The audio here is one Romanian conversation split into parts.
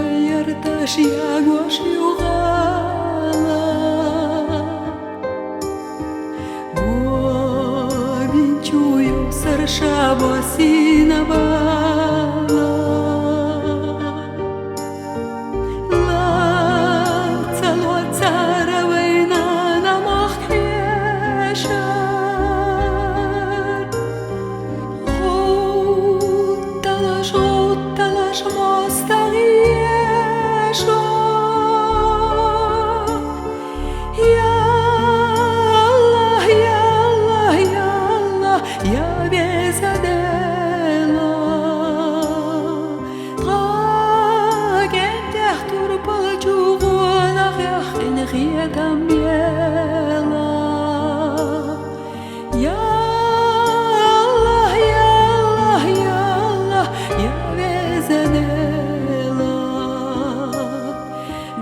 Yartaş yağış yuğala Bu binçuyu sarışa basina bala La tsalo tsara vayna namaq yaşar Talaş mostaği Ya bezadela Tragender turpal çuğuna Yaxin xiyetam bela Ya Allah Ya bezadela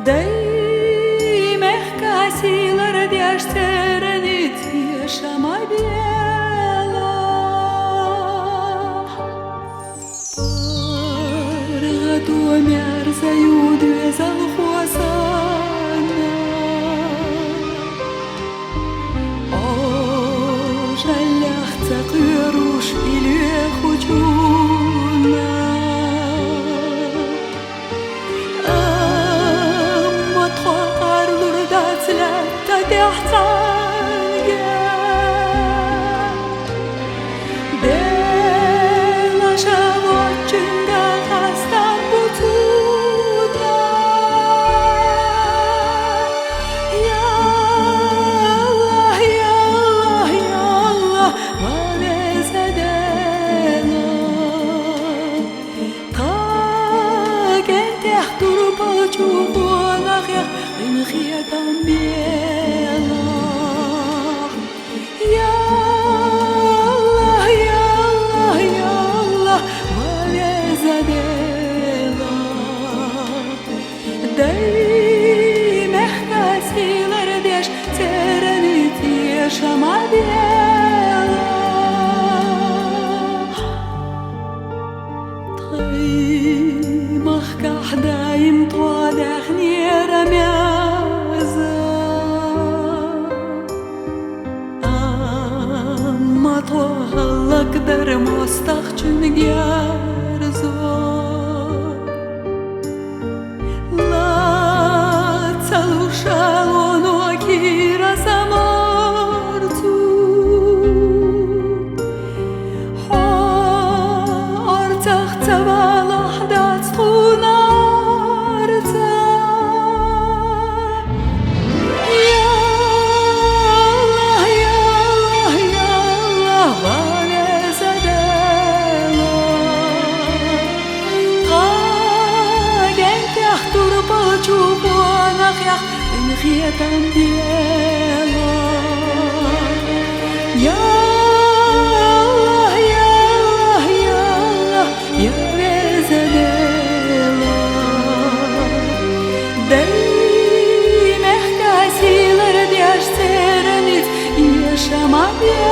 Daymeh kasilar dyaşterenit yaşamay bela Мерзаю двезал хуасана О, жалях цакыруш или хучуна Амма тхуар лурдацля татяхцанга Бела шавочинга хастан бутуна Ya Allah valezadela Tragender turpal çuğuna Yaxin xiyetam bela Ya Allah valezadela Daymeh kasilar deş terenit yaşama bela Taymah kahdaim tuadeh niramyaza Amma tuahallak dar mostaq çüngerzo Xiyetam bela Ya Ya bezadela Daymeh kasilar dyaş terenit yaşama bela